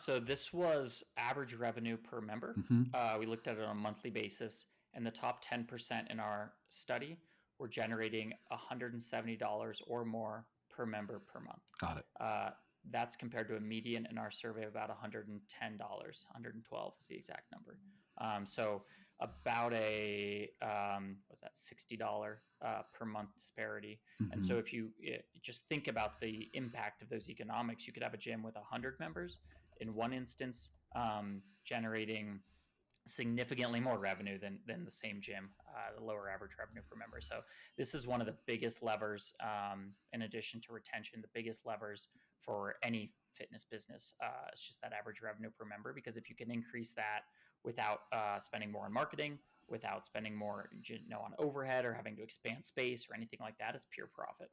So this was average revenue per member. Hmm. We looked at it on a monthly basis, and the top 10% in our study were generating $170 or more per member per month. Got it. Uh, that's compared to a median in our survey of about $110, 112 is the exact number. So about a was that $60 per month disparity. And Hmm. so if you just think about the impact of those economics, you could have a gym with 100 members in one instance, generating significantly more revenue than the same gym, the lower average revenue per member. So this is one of the biggest levers, in addition to retention, the biggest levers for any fitness business. It's just that average revenue per member, because if you can increase that without spending more on marketing, without spending more on overhead or having to expand space or anything like that, it's pure profit.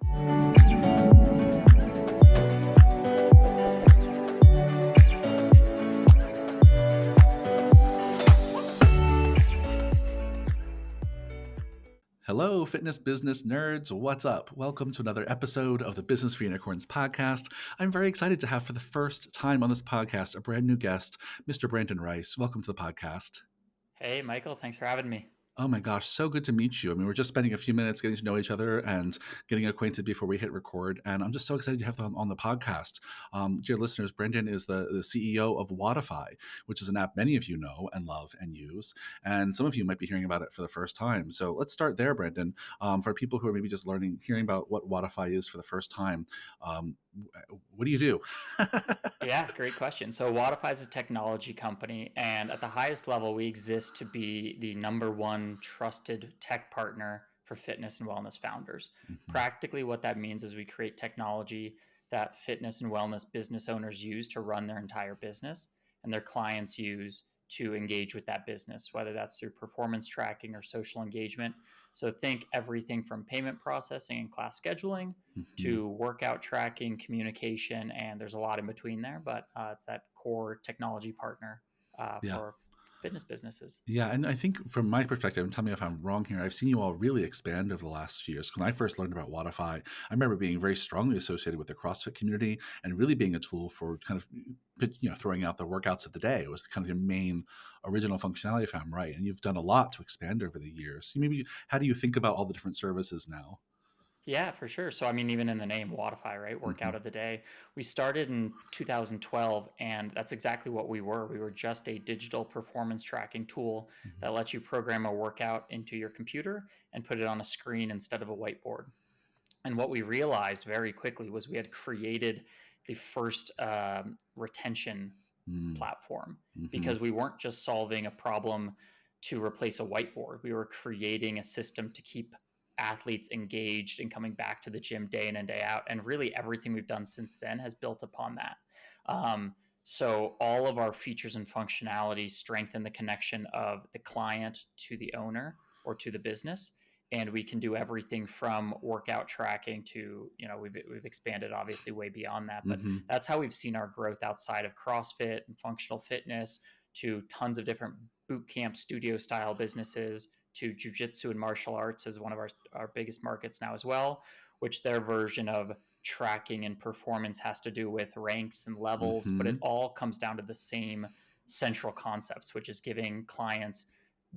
Hello, fitness business nerds. What's up? Welcome to another episode of the Business for Unicorns podcast. I'm very excited to have for the first time on this podcast a brand new guest, Mr. Brandon Rice. Welcome to the podcast. Hey, Michael, thanks for having me. Oh my gosh, so good to meet you. I mean, we're just spending a few minutes getting to know each other and getting acquainted before we hit record. And I'm just so excited to have them on the podcast. Dear listeners, Brendan is the CEO of Wodify, which is an app many of you know and love and use. And some of you might be hearing about it for the first time. So let's start there, Brendan. For people who are maybe just hearing about what Wodify is for the first time, what do you do? Yeah, great question. So Wodify is a technology company, and at the highest level, we exist to be the number one trusted tech partner for fitness and wellness founders. Mhm. Practically, what that means is we create technology that fitness and wellness business owners use to run their entire business, and their clients use to engage with that business, whether that's through performance tracking or social engagement. So think everything from payment processing and class scheduling Mhm. to workout tracking, communication, and there's a lot in between there, but it's that core technology partner Yeah. for fitness businesses. Yeah, and I think from my perspective, and tell me if I'm wrong here, I've seen you all really expand over the last few years. When I first learned about Wodify, I remember being very strongly associated with the CrossFit community and really being a tool for kind of throwing out the workouts of the day. It was kind of your main original functionality, if I'm right. And you've done a lot to expand over the years. So maybe how do you think about all the different services now? Yeah, for sure. So, I mean, even in the name Wodify, right? Hmm. Workout of the day. We started in 2012, and that's exactly what we were. We were just a digital performance tracking tool Hmm. that lets you program a workout into your computer and put it on a screen instead of a whiteboard. And what we realized very quickly was we had created the first retention platform, Hmm. because we weren't just solving a problem to replace a whiteboard. We were creating a system to keep athletes engaged and coming back to the gym day in and day out. And really, everything we've done since then has built upon that. So all of our features and functionality strengthen the connection of the client to the owner or to the business. And we can do everything from workout tracking to, we've expanded obviously way beyond that, but Hmm. that's how we've seen our growth outside of CrossFit and functional fitness, to tons of different boot camp studio style businesses, to jujitsu and martial arts is one of our biggest markets now as well, which their version of tracking and performance has to do with ranks and levels, but it Hmm. all comes down to the same central concepts, which is giving clients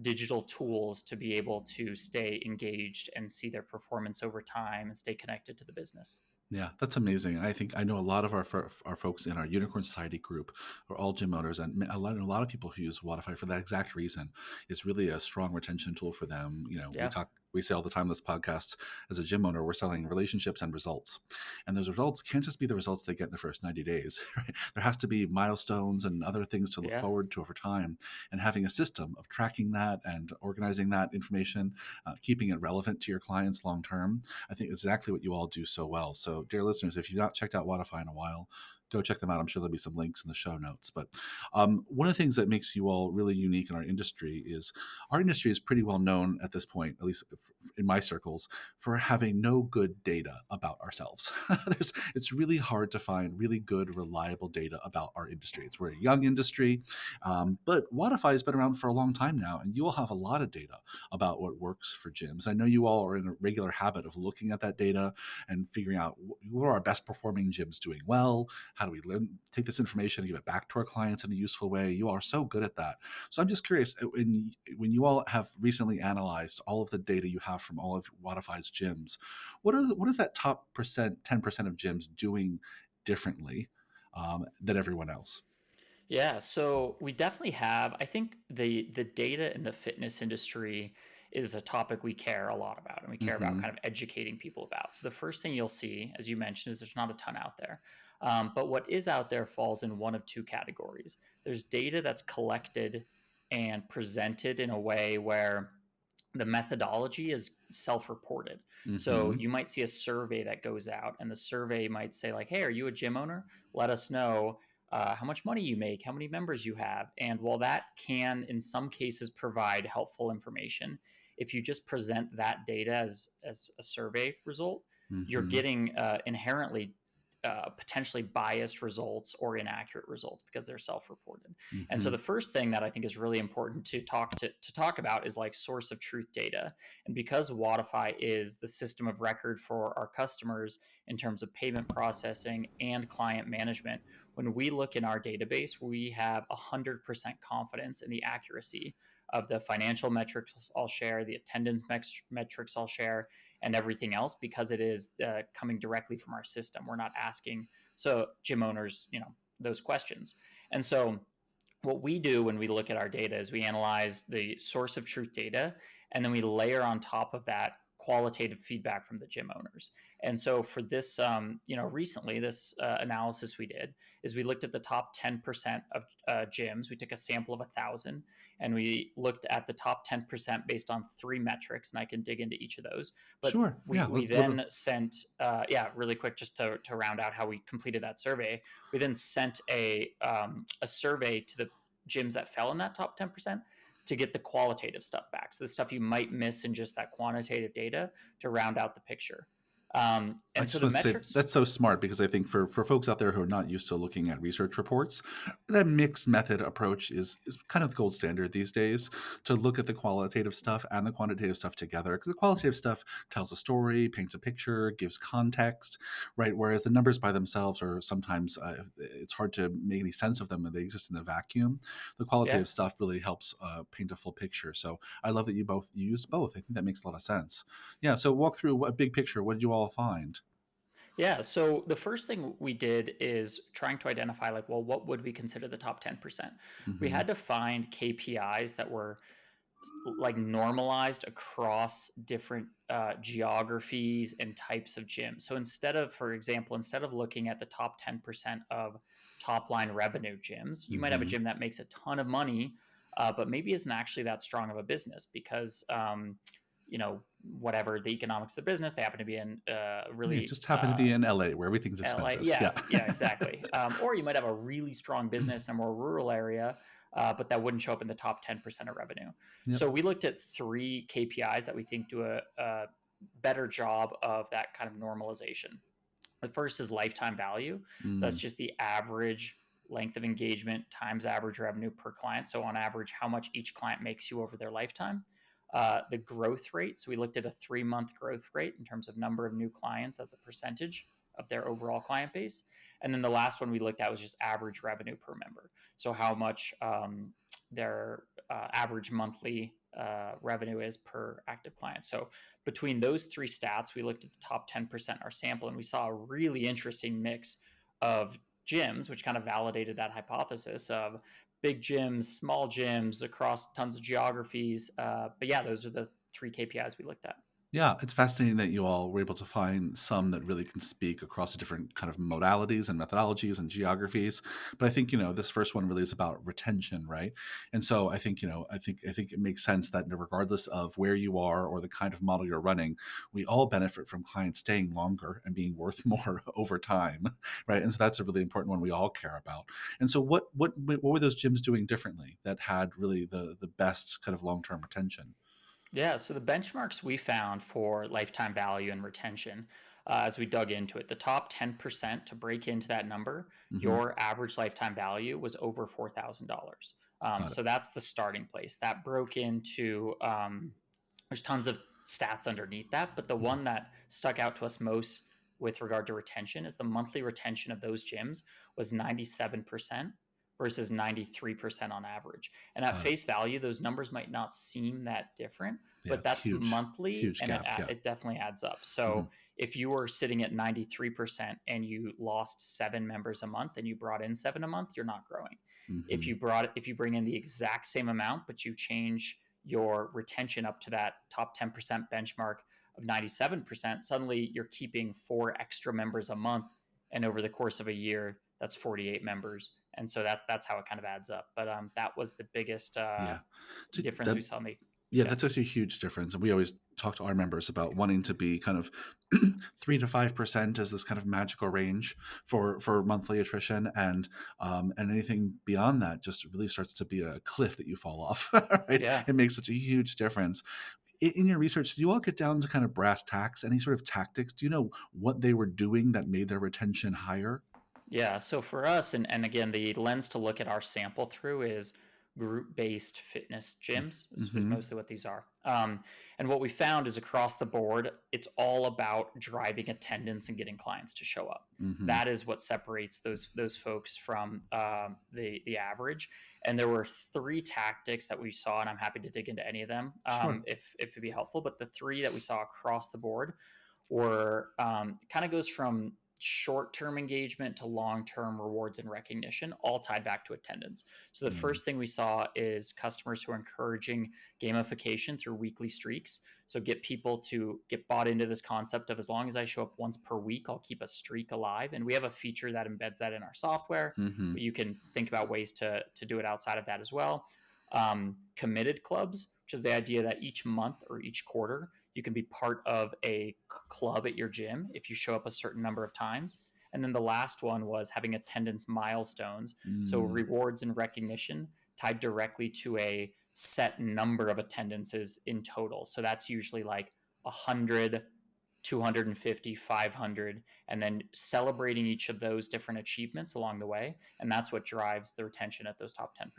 digital tools to be able to stay engaged and see their performance over time and stay connected to the business. Yeah, that's amazing. I think I know a lot of our folks in our Unicorn Society group are all gym owners, and a lot of people who use Wodify for that exact reason. It's really a strong retention tool for them. Yeah. We say all the time in this podcast, as a gym owner, we're selling relationships and results, and those results can't just be the results they get in the first 90 days. Right? There has to be milestones and other things to look Yeah. forward to over time, and having a system of tracking that and organizing that information, keeping it relevant to your clients long term. I think exactly what you all do so well. So, dear listeners, if you've not checked out Wodify in a while, go check them out. I'm sure there'll be some links in the show notes. But one of the things that makes you all really unique in our industry is pretty well known at this point, at least in my circles, for having no good data about ourselves. It's really hard to find really good, reliable data about our industry. We're a young industry, but Wodify has been around for a long time now, and you all have a lot of data about what works for gyms. I know you all are in a regular habit of looking at that data and figuring out what are our best performing gyms doing well, How do we take this information and give it back to our clients in a useful way? You all are so good at that. So I'm just curious, when you all have recently analyzed all of the data you have from all of Wodify's gyms, what is that top 10% of gyms doing differently than everyone else? Yeah, so we definitely have. I think the data in the fitness industry is a topic we care a lot about, and we care about Mm-hmm. kind of educating people about. So the first thing you'll see, as you mentioned, is there's not a ton out there. But what is out there falls in one of two categories. There's data that's collected and presented in a way where the methodology is self-reported. So Mm-hmm. you might see a survey that goes out, and the survey might say like, "Hey, are you a gym owner? Let us know how much money you make, how many members you have." And while that can, in some cases, provide helpful information, if you just present that data as a survey result, you're Mm-hmm. getting inherently potentially biased results or inaccurate results because they're self-reported. And so Mm-hmm. the first thing that I think is really important to talk about is like source of truth data. And because Wodify is the system of record for our customers in terms of payment processing and client management, when we look in our database, we have 100% confidence in the accuracy of the financial metrics I'll share, the attendance metrics I'll share, and everything else because it is coming directly from our system. We're not asking gym owners, those questions. And so what we do when we look at our data is we analyze the source of truth data, and then we layer on top of that qualitative feedback from the gym owners. And so for this, recently, this analysis we did is we looked at the top 10% of gyms. We took a sample of 1,000, and we looked at the top 10% based on three metrics, and I can dig into each of those. But Sure. Yeah. we then sent, really quick, just to round out how we completed that survey. We then sent a survey to the gyms that fell in that top 10% to get the qualitative stuff back. So the stuff you might miss in just that quantitative data to round out the picture. I And so just the want to say metrics, that's so smart because I think for folks out there who are not used to looking at research reports, that mixed method approach is kind of the gold standard these days to look at the qualitative stuff and the quantitative stuff together. Because the qualitative stuff tells a story, paints a picture, gives context, right? Whereas the numbers by themselves are sometimes it's hard to make any sense of them and they exist in a vacuum. The yeah, qualitative stuff really helps paint a full picture. So I love that you both used both. I think that makes a lot of sense. Yeah. So walk through a big picture. What did you all find? yeah. So the first thing we did is trying to identify like, well, what would we consider the top 10%? We Mm-hmm. had to find KPIs that were like normalized across different geographies and types of gyms. So for example, instead of looking at the top 10% of top line revenue gyms, you might have a Mm-hmm. gym that makes a ton of money, but maybe isn't actually that strong of a business because, whatever the economics of the business, they happen to be in Yeah, really just happen to be in LA where everything's LA. expensive. Yeah, Yeah. yeah, exactly. Or you might have a really strong business in a more rural area, but that wouldn't show up in the top 10% of revenue. Yep. So we looked at three KPIs that we think do a better job of that kind of normalization. The first is lifetime value. So that's Mm. just the average length of engagement times average revenue per client. So on average, how much each client makes you over their lifetime. The growth rate. So we looked at a 3-month growth rate in terms of number of new clients as a percentage of their overall client base. And then the last one we looked at was just average revenue per member. So how much their average monthly revenue is per active client. So between those three stats, we looked at the top 10% our sample, and we saw a really interesting mix of gyms, which kind of validated that hypothesis of big gyms, small gyms across tons of geographies. But yeah, those are the three KPIs we looked at. Yeah, it's fascinating that you all were able to find some that really can speak across the different kind of modalities and methodologies and geographies. But I think, this first one really is about retention, right? And so I think it makes sense that regardless of where you are or the kind of model you're running, we all benefit from clients staying longer and being worth more over time, right? And so that's a really important one we all care about. And so what were those gyms doing differently that had really the best kind of long-term retention? Yeah, so the benchmarks we found for lifetime value and retention, as we dug into it, the top 10% to break into that number, Hmm. your average lifetime value was over $4,000. Got it. So that's the starting place. That broke into, there's tons of stats underneath that, but the Mhm. one that stuck out to us most with regard to retention is the monthly retention of those gyms was 97% versus 93% on average. And at Got it. face value, those numbers might not seem that different, Yeah, but it's that's huge, monthly, huge and gap. Yeah. it definitely adds up. Hmm. So if you were sitting at 93% and you lost 7 members a month and you brought in 7 a month, you're not growing. Hmm. If you bring in the exact same amount, but you change your retention up to that top 10% benchmark of 97%, suddenly you're keeping 4 extra members a month. And over the course of a year, that's 48 members. And so that's how it kind of adds up. But that was the biggest Yeah. So difference that we saw in the, Yeah, yeah. that's actually a huge difference. And we always talk to our members about wanting to be kind of 3 to 5% as this kind of magical range for monthly attrition, and anything beyond that just really starts to be a cliff that you fall off. Right? Yeah. It makes such a huge difference. In your research, do you all get down to kind of brass tacks? Any sort of tactics? Do you know what they were doing that made their retention higher? Yeah. So for us, and again, the lens to look at our sample through is group based fitness gyms, is Mm-hmm. mostly what these are. And what we found is across the board, it's all about driving attendance and getting clients to show up. Mm-hmm. That is what separates those folks from the average. And there were 3 tactics that we saw, and I'm happy to dig into any of them Sure. if it'd be helpful. But the 3 that we saw across the board or kind of goes from short-term engagement to long-term rewards and recognition, all tied back to attendance. So the Mm. first thing we saw is customers who are encouraging gamification through weekly streaks. So get people to get bought into this concept of, as long as I show up once per week, I'll keep a streak alive. And we have a feature that embeds that in our software, Mm-hmm. but you can think about ways to do it outside of that as well. Committed clubs, which is the idea that each month or each quarter you can be part of a club at your gym if you show up a certain number of times. And then the last one was having attendance milestones. So Mm. rewards and recognition tied directly to a set number of attendances in total. So that's usually like 100, 250, 500, and then celebrating each of those different achievements along the way. And that's what drives the retention at those top 10%.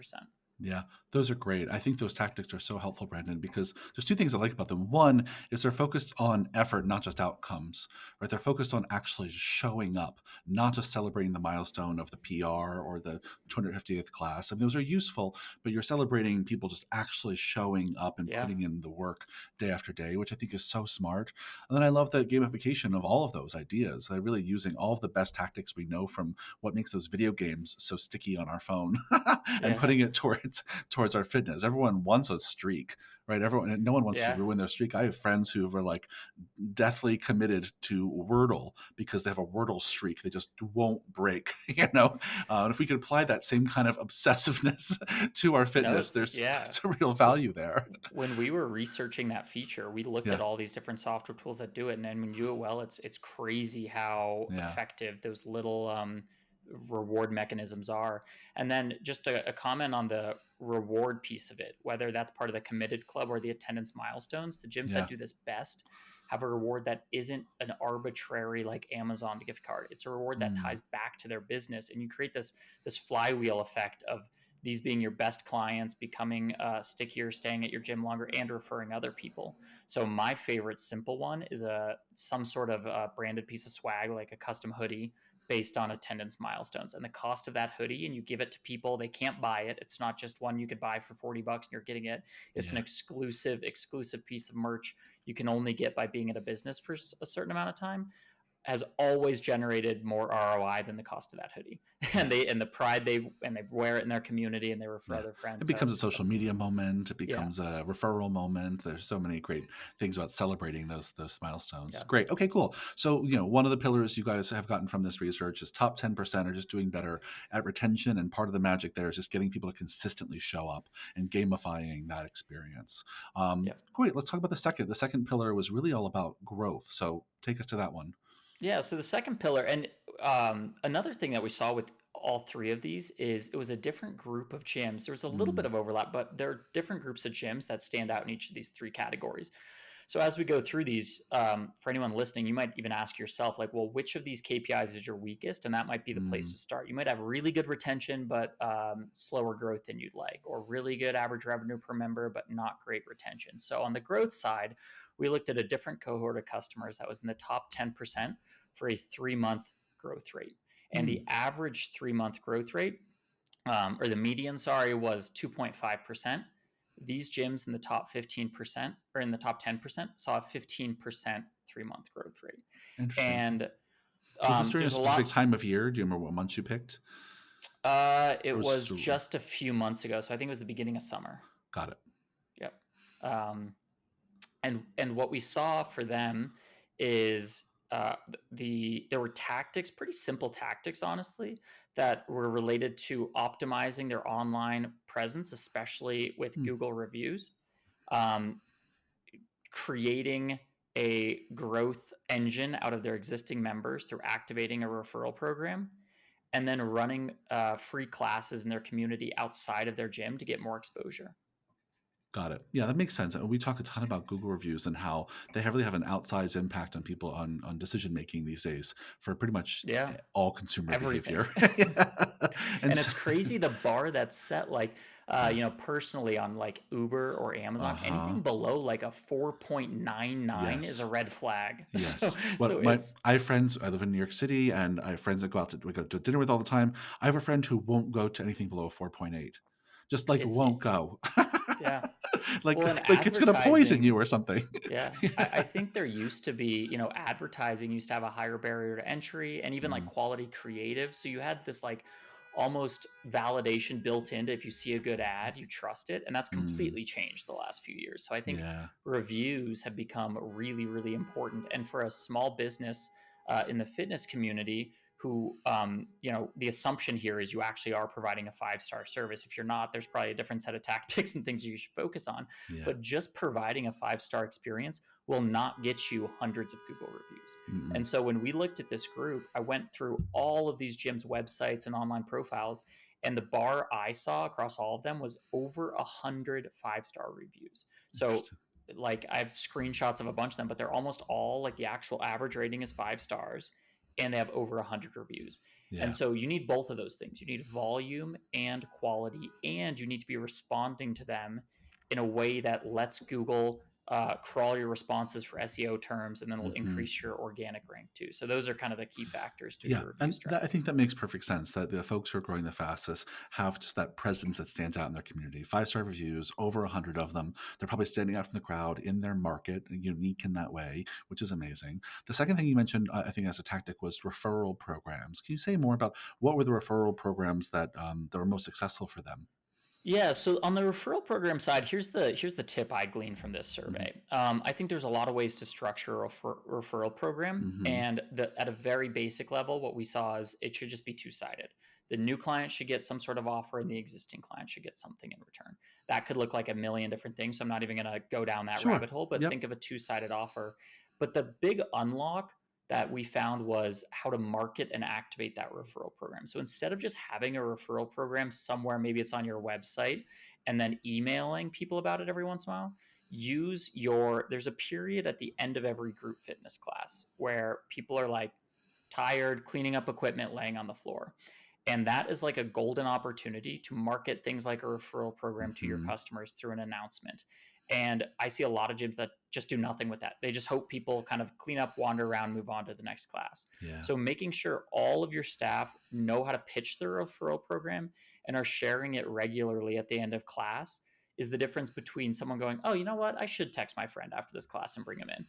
Yeah, those are great. I think those tactics are so helpful, Brandon, because there's 2 things I like about them. One is they're focused on effort, not just outcomes, right? They're focused on actually showing up, not just celebrating the milestone of the PR or the 250th class. I mean, those are useful, but you're celebrating people just actually showing up and Yeah. putting in the work day after day, which I think is so smart. And then I love the gamification of all of those ideas. They're really using all of the best tactics we know from what makes those video games so sticky on our phone and Yeah. putting it towards our fitness. Everyone wants a streak, right? No one wants to Yeah. ruin their streak. I have friends who were like deathly committed to Wordle because they have a Wordle streak they just won't break. And if we could apply that same kind of obsessiveness to our No, fitness, there's yeah. a real value there. When we were researching that feature, we looked Yeah, at all these different software tools that do it, and then when you do it well, it's crazy how yeah, effective those little reward mechanisms are. And then just a comment on the reward piece of it, whether that's part of the committed club or the attendance milestones, the gyms that yeah, do this best have a reward that isn't an arbitrary like Amazon gift card. It's a reward that mm, ties back to their business, and you create this flywheel effect of these being your best clients, becoming stickier, staying at your gym longer, and referring other people. So my favorite simple one is some sort of branded piece of swag, like a custom hoodie based on attendance milestones. And the cost of that hoodie, and you give it to people, they can't buy it. It's not just one you could buy for $40 and you're getting it. It's an yeah. exclusive piece of merch you can only get by being at a business for a certain amount of time, has always generated more ROI than the cost of that hoodie. And Yeah. the pride they wear it in their community and they refer Yeah. other It friends. So becomes a social media moment. It yeah, becomes a referral moment. There's so many great things about celebrating those milestones. yeah, Great. Okay, cool. So, one of the pillars you guys have gotten from this research is top 10% are just doing better at retention. And part of the magic there is just getting people to consistently show up and gamifying that experience. yeah. Great. Let's talk about the second. The second pillar was really all about growth. So take us to that one. Yeah. So the second pillar, and another thing that we saw with all 3 of these is it was a different group of gyms. There was a little bit Mm, of overlap, but there are different groups of gyms that stand out in each of these 3 categories. So as we go through these, for anyone listening, you might even ask yourself, like, well, which of these KPIs is your weakest? And that might be the place mm, to start. You might have really good retention, but slower growth than you'd like, or really good average revenue per member, but not great retention. So on the growth side, we looked at a different cohort of customers that was in the top 10% for a 3-month growth rate. And Hmm. the average 3-month growth rate, or the median, sorry, was 2.5%. These gyms in the top 15% or in the top 10% saw a 15% 3-month growth rate. Interesting. And Was this during a there's a specific lot. time of year? Do you remember what month you picked? Or It was was this just a few months ago, so I think it was the beginning of summer. got it? Yep. Um, and what we saw for them is there were tactics, pretty simple tactics, honestly, that were related to optimizing their online presence, especially with Hmm. Google reviews, um, creating a growth engine out of their existing members through activating a referral program, and then running free classes in their community outside of their gym to get more exposure. Got it. Yeah, that makes sense. We talk a ton about Google reviews and how they really have an outsized impact on people on decision making these days for pretty much Yeah, all consumer everything. behavior. Yeah. And And so, it's crazy the bar that's set, like, yeah. personally on like Uber or Uh Amazon, huh. anything below like a 4.99 is Yes. a red flag. So Yes. so What my it's I have friends. I live in New York City, and I have friends that we go to dinner with all the time. I have a friend who won't go to anything below a 4.8. Just like it's won't go. yeah. like Well, in like it's gonna poison advertising, you or something. yeah, I think there used to be, advertising used to have a higher barrier to entry and even like Mm, quality creative. So you had this like almost validation built into, if you see a good ad, you trust it. And that's mm, completely changed the last few years. So I think yeah. reviews have become really, really important. And for a small business in the fitness community, who, the assumption here is you actually are providing a 5-star service. If you're not, there's probably a different set of tactics and things you should focus on, Yeah. but just providing a 5-star experience will not get you hundreds of Google reviews. Mm-mm. And so when we looked at this group, I went through all of these gyms' websites and online profiles, and the bar I saw across all of them was over 100 5-star reviews. So, Interesting. like, I have screenshots of a bunch of them, but they're almost all like the actual average rating is 5 stars, and they have over 100 reviews. And Yeah. so you need both of those things. You need volume and quality, and you need to be responding to them in a way that lets Google crawl your responses for SEO terms, and then will Hmm. increase your organic rank too. So those are kind of the key factors to Yeah, your review and I strategy. think that makes perfect sense that the folks who are growing the fastest have just that presence that stands out in their community. 5-star reviews, over 100 of them. They're probably standing out from the crowd in their market, unique in that way, which is amazing. The second thing you mentioned, I think, as a tactic was referral programs. Can you say more about what were the referral programs that were most successful for them? Yeah, so on the referral program side, here's the tip I gleaned from this Hmm. survey. I think there's a lot of ways to structure a referral program, Hmm. and at a very basic level, what we saw is it should just be two-sided. The new client should get some sort of offer, and the existing client should get something in return. That could look like a million different things, so I'm not even going to go down that Sure. rabbit hole. But Yep. think of a two-sided offer. But the big unlock that we found was how to market and activate that referral program. So instead of just having a referral program somewhere, maybe it's on your website, and then emailing people about it every once in a while, there's a period at the end of every group fitness class where people are like tired, cleaning up equipment, laying on the floor. And that is like a golden opportunity to market things like a referral program to your Hmm. customers through an announcement. And I see a lot of gyms that just do nothing with that. They just hope people kind of clean up, wander around, move on to the next class. Yeah. So making sure all of your staff know how to pitch their referral program and are sharing it regularly at the end of class is the difference between someone going, oh, you know what? I should text my friend after this class and bring him in,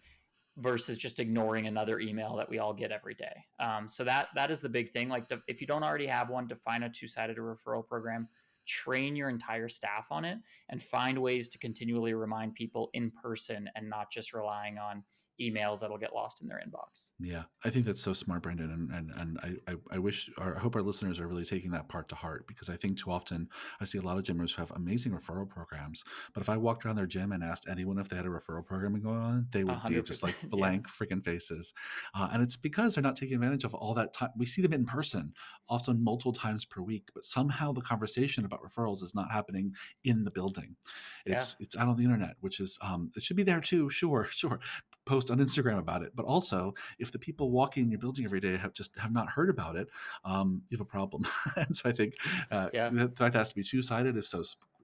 versus just ignoring another email that we all get every day. So that is the big thing. Like, if you don't already have one, define a two-sided referral program, train your entire staff on it, and find ways to continually remind people in person and not just relying on emails that'll get lost in their inbox. Yeah, I think that's so smart, Brandon, and I wish, or I hope our listeners are really taking that part to heart, because I think too often I see a lot of gymmers who have amazing referral programs, but if I walked around their gym and asked anyone if they had a referral program going on, they A would be hundred just percent, like yeah, blank freaking faces, and it's because they're not taking advantage of all that time. We see them in person, often multiple times per week, but somehow the conversation about referrals is not happening in the building. yeah, It's out on the internet, which is it should be there too. Sure, sure. Post on Instagram about it, but also if the people walking in your building every day have not heard about it, you have a problem. And so I think yeah. the fact that it has to be two-sided is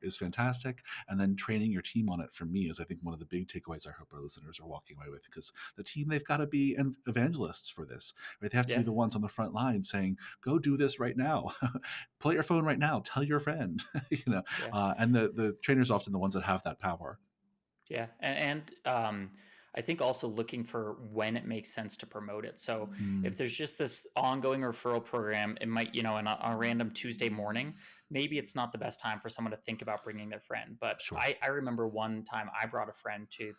is fantastic. And then training your team on it, for me, is I think one of the big takeaways I hope our listeners are walking away with, because the team, they've got to be evangelists for this, right? They have to be Yeah. the ones on the front line saying, go do this right now. Pull out your phone right now, tell your friend. Yeah. And the trainers are often the ones that have that power. Yeah, and I think also looking for when it makes sense to promote it. So Mm, if there's just this ongoing referral program, it might, on a random Tuesday morning, maybe it's not the best time for someone to think about bringing their friend. But sure. I remember one time I brought a friend to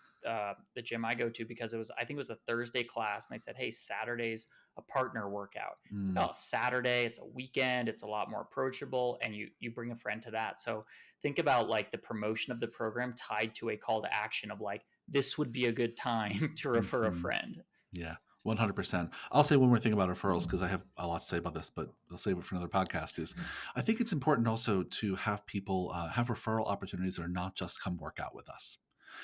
the gym I go to because I think it was a Thursday class, and they said, "Hey, Saturday's a partner workout." It's Mm, like, oh, Saturday, it's a weekend, it's a lot more approachable, and you bring a friend to that. So think about like the promotion of the program tied to a call to action of like, this would be a good time to refer a mhm. friend. Yeah, 100%. I'll say one more thing about referrals, because I have a lot to say about this, but I'll save it for another podcast. Is I think it's important also to have people have referral opportunities that are not just come work out with us.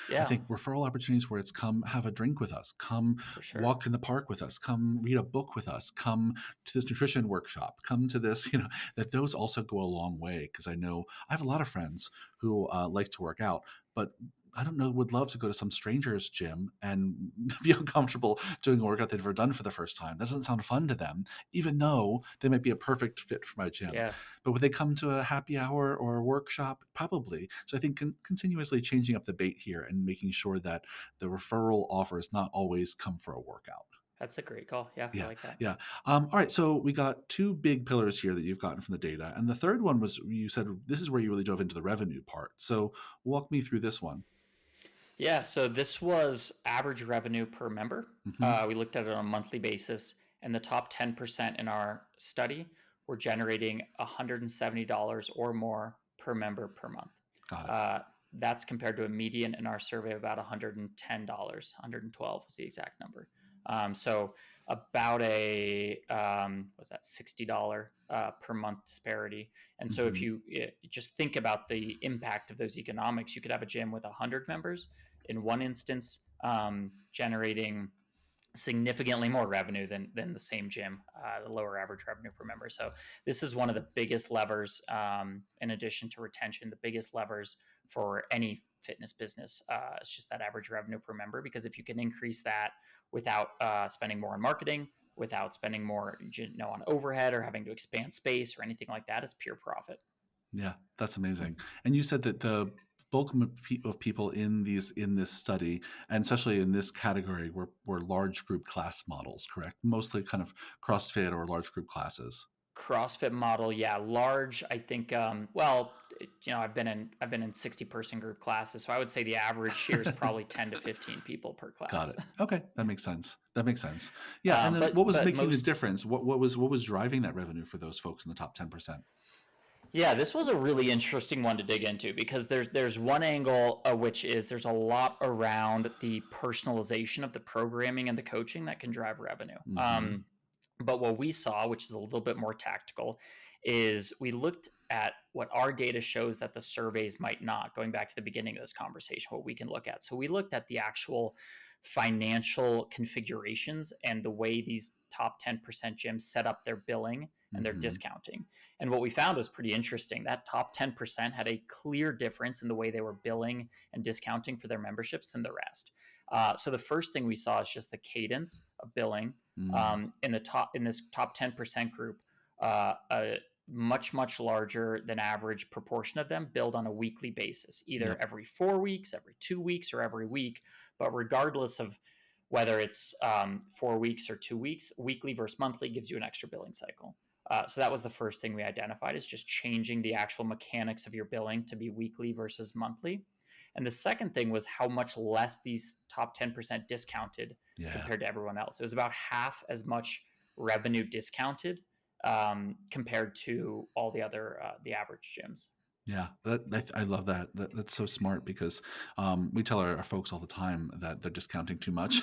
I Yeah, think referral opportunities where it's come have a drink with us, come for sure. walk in the park with us, come read a book with us, come to this nutrition workshop, come to this, that those also go a long way. Because I know I have a lot of friends who like to work out, but I don't know, would love to go to some stranger's gym and be uncomfortable doing a workout they've never done for the first time. That doesn't sound fun to them, even though they might be a perfect fit for my gym. Yeah, But would they come to a happy hour or a workshop? Probably. So I think continuously changing up the bait here and making sure that the referral offers not always come for a workout. that's a great call. Yeah, I Yeah, like that. yeah. All right, so we got two big pillars here that you've gotten from the data, and the third one was, you said this is where you really dove into the revenue part. So walk me through this one. Yeah, so this was average revenue per member. Hmm. We looked at it on a monthly basis, and the top 10% in our study were generating $170 or more per member per month. Got it. Uh, that's compared to a median in our survey of about $110. 112 was the exact number. So about a was that $60 per month disparity. And so if Hmm. you just think about the impact of those economics, you could have a gym with 100 members in one instance, generating significantly more revenue than the same gym, the lower average revenue per member. So this is one of the biggest levers, in addition to retention, the biggest levers for any fitness business. It's just that average revenue per member, because if you can increase that without spending more on marketing, without spending more on overhead or having to expand space or anything like that, it's pure profit. Yeah, that's amazing. And you said that the bulk of people in this study, and especially in this category, were large group class models, correct? Mostly kind of CrossFit or large group classes. CrossFit model, yeah, large. I think, well, I've been in 60-person group classes, so I would say the average here is probably 10 to 15 people per Got class. it. Okay, that makes sense. That makes sense. Yeah, and then what But was but making the most difference? What was driving that revenue for those folks in the top 10%? Yeah, this was a really interesting one to dig into because there's one angle, which is there's a lot around the personalization of the programming and the coaching that can drive revenue. Mm-hmm. But what we saw, which is a little bit more tactical, is we looked at what our data shows that the surveys might not, going back to the beginning of this conversation, what we can look at. So we looked at the actual financial configurations and the way these top 10% gyms set up their billing and their Mm-hmm. discounting. And what we found was pretty interesting. That top 10% had a clear difference in the way they were billing and discounting for their memberships than the rest. So the first thing we saw is just the cadence of billing Mm. in this top 10% group. A much larger than average proportion of them billed on a weekly basis, either Yep. every 4 weeks, every 2 weeks, or every week. But regardless of whether it's 4 weeks or 2 weeks, weekly versus monthly gives you an extra billing cycle. So that was the first thing we identified, is just changing the actual mechanics of your billing to be weekly versus monthly. And the second thing was how much less these top 10% discounted Yeah. compared to everyone else. It was about half as much revenue discounted, compared to all the average gyms. Yeah, I love that. That's so smart, because we tell our folks all the time that they're discounting too much,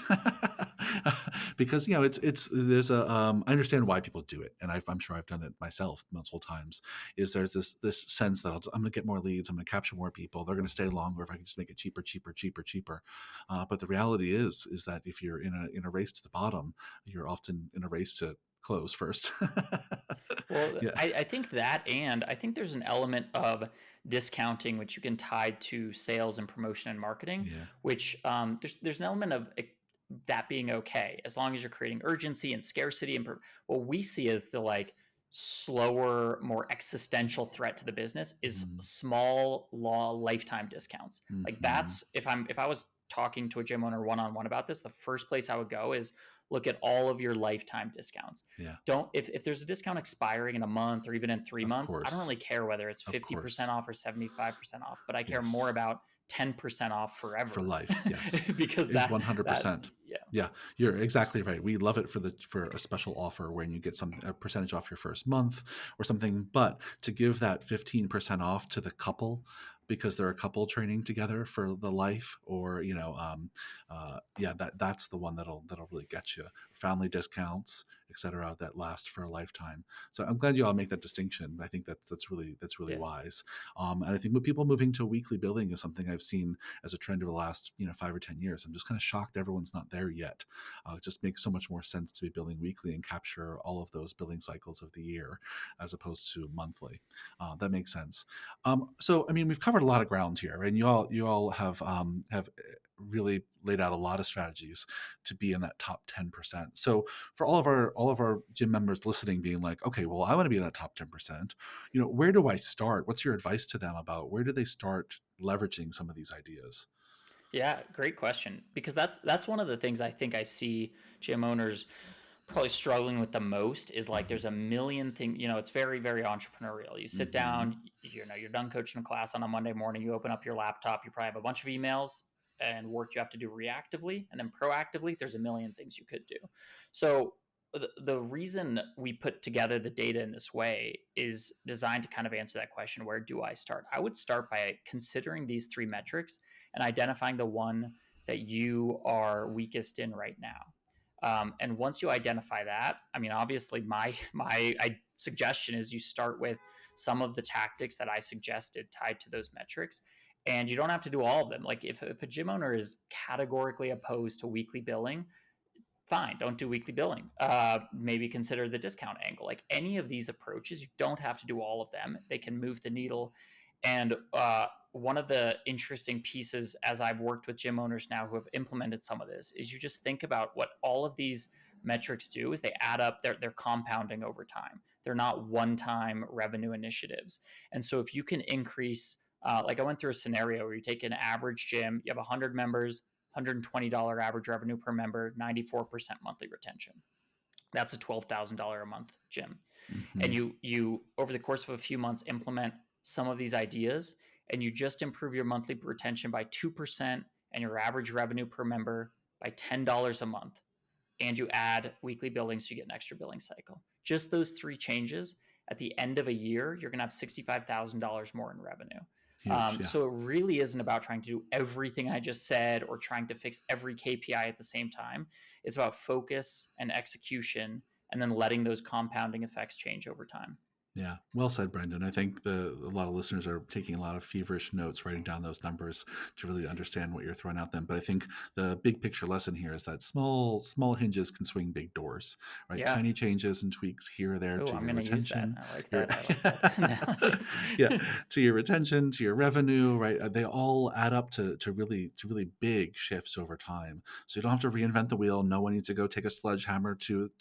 because it's there's a I understand why people do it, and I'm sure I've done it myself multiple times. Is there's this sense that I'm going to get more leads, I'm going to capture more people, they're going to stay longer if I can just make it cheaper, cheaper, cheaper, cheaper. But the reality is that if you're in a race to the bottom, you're often in a race to close first. Well, Yeah. I think that, and I think there's an element of discounting which you can tie to sales and promotion and marketing, Yeah. which there's an element of that being okay as long as you're creating urgency and scarcity. And what we see as the like slower, more existential threat to the business is Mm-hmm. small law lifetime discounts. Like Mm-hmm. that's if I was talking to a gym owner one on one about this, the first place I would go is look at all of your lifetime discounts. Yeah. Don't if there's a discount expiring in a month or even in 3 months, I don't Course. really care whether it's Of 50% course. off or 75% off, but I care more Yes. about 10% off For forever. life. Yes. Because that 100%. yeah. Yeah, you're exactly right. We love it for a special offer when you get a percentage off your first month or something. But to give that 15% off to the couple because they're a couple training together for the life, or yeah, that's the one that'll really get you. Family discounts, etc., that last for a lifetime. So I'm glad you all make that distinction. I think that's really Yeah. wise. And I think with people moving to weekly billing is something I've seen as a trend over the last 5 or 10 years. I'm just kind of shocked everyone's not there yet. It just makes so much more sense to be billing weekly and capture all of those billing cycles of the year as opposed to monthly. That makes sense. So I mean, we've covered a lot of ground here, and you all have really laid out a lot of strategies to be in that top 10%. So for all of our gym members listening, being like, okay, well, I want to be in that top 10%. Where do I start? What's your advice to them about where do they start leveraging some of these ideas? Yeah, great question. Because that's one of the things I think I see gym owners probably struggling with the most is like Mm-hmm. there's a million things, it's very, very entrepreneurial. You sit Mm-hmm. down, you're done coaching a class on a Monday morning, you open up your laptop, you probably have a bunch of emails and work you have to do reactively, and then proactively, there's a million things you could do. So the reason we put together the data in this way is designed to kind of answer that question, where do I start? I would start by considering these three metrics and identifying the one that you are weakest in right now. And once you identify that, I mean, obviously, my suggestion is you start with some of the tactics that I suggested tied to those metrics, and you don't have to do all of them. Like if a gym owner is categorically opposed to weekly billing, fine, don't do weekly billing. Maybe consider the discount angle. Like any of these approaches, you don't have to do all of them. They can move the needle. And one of the interesting pieces, as I've worked with gym owners now who have implemented some of this, is you just think about what all of these metrics do is they add up, they're compounding over time. They're not one-time revenue initiatives. And so if you can increase, like I went through a scenario where you take an average gym, you have 100 members, $120 average revenue per member, 94% monthly retention. That's a $12,000 a month gym. Mm-hmm. And you over the course of a few months implement some of these ideas, and you just improve your monthly retention by 2% and your average revenue per member by $10 a month, and you add weekly billing so you get an extra billing cycle. Just those three changes, at the end of a year, you're going to have $65,000 more in revenue. Huge. Yeah. So it really isn't about trying to do everything I just said or trying to fix every KPI at the same time. It's about focus and execution, and then letting those compounding effects change over time. Yeah, well said, Brendan. I think a lot of listeners are taking a lot of feverish notes, writing down those numbers to really understand what you're throwing out them. But I think the big picture lesson here is that small hinges can swing big doors, right? Yeah. Tiny changes and tweaks here or there Oh, to I'm your going to use that. retention, I like your that. I like that analogy. yeah, to your retention, to your revenue, right? They all add up to really big shifts over time. So you don't have to reinvent the wheel. No one needs to go take a sledgehammer to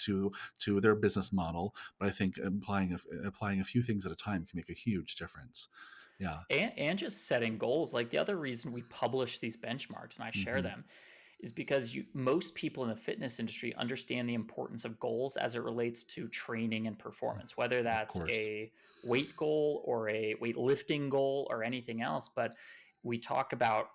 their business model. But I think applying a few things at a time can make a huge difference. Yeah. And just setting goals. Like the other reason we publish these benchmarks and I share Mm-hmm. them is because most people in the fitness industry understand the importance of goals as it relates to training and performance, whether Of that's course. a weight goal or a weightlifting goal or anything else. But we talk about,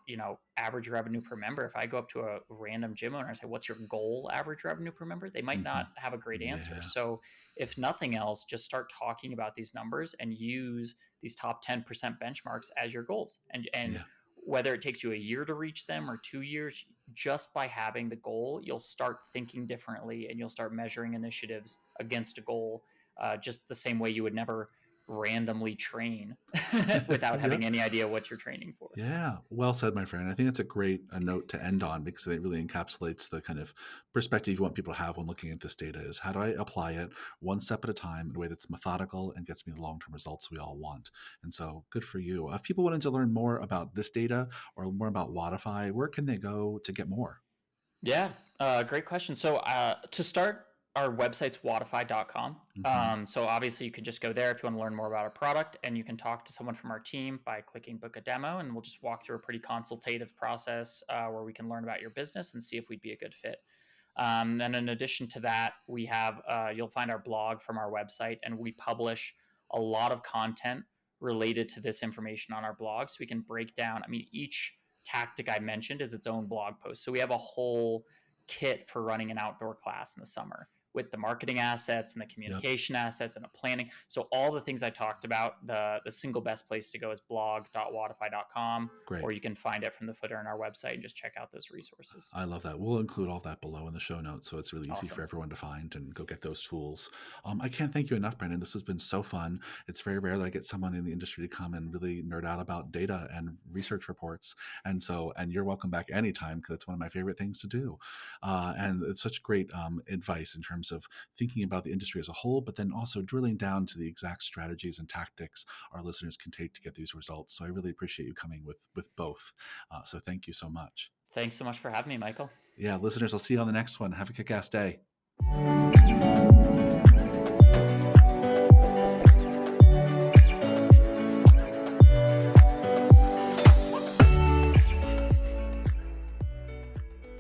average revenue per member. If I go up to a random gym owner and say, what's your goal average revenue per member? They might Mm-hmm. not have a great answer. Yeah. So if nothing else, just start talking about these numbers and use these top 10% benchmarks as your goals. And Yeah. whether it takes you a year to reach them or 2 years, just by having the goal, you'll start thinking differently and you'll start measuring initiatives against a goal, just the same way you would never randomly train without Yeah. having any idea what you're training for. Yeah, well said, my friend. I think it's a great note to end on because it really encapsulates the kind of perspective you want people to have when looking at this data is how do I apply it one step at a time in a way that's methodical and gets me the long-term results we all want. And so good for you. If people wanted to learn more about this data or more about Wodify, where can they go to get more? Yeah, great question. So to start, our website's wodify.com. Hmm. So obviously you can just go there if you want to learn more about our product, and you can talk to someone from our team by clicking book a demo, and we'll just walk through a pretty consultative process where we can learn about your business and see if we'd be a good fit. And in addition to that, we have you'll find our blog from our website, and we publish a lot of content related to this information on our blog. So we can break down. I mean, each tactic I mentioned is its own blog post. So we have a whole kit for running an outdoor class in the summer with the marketing assets and the Yep. communication assets and the planning. So all the things I talked about, the single best place to go is blog.wodify.com, Great. or you can find it from the footer on our website and just check out those resources. I love that. We'll include all that below in the show notes so it's really easy for Awesome. everyone to find and go get those tools. I can't thank you enough, Brandon. This has been so fun. It's very rare that I get someone in the industry to come and really nerd out about data and research reports. And you're welcome back anytime because it's one of my favorite things to do. And it's such great advice in terms of thinking about the industry as a whole, but then also drilling down to the exact strategies and tactics our listeners can take to get these results. So I really appreciate you coming with both. So thank you so much. Thanks so much for having me, Michael. Yeah, listeners, I'll see you on the next one. Have a kick ass day.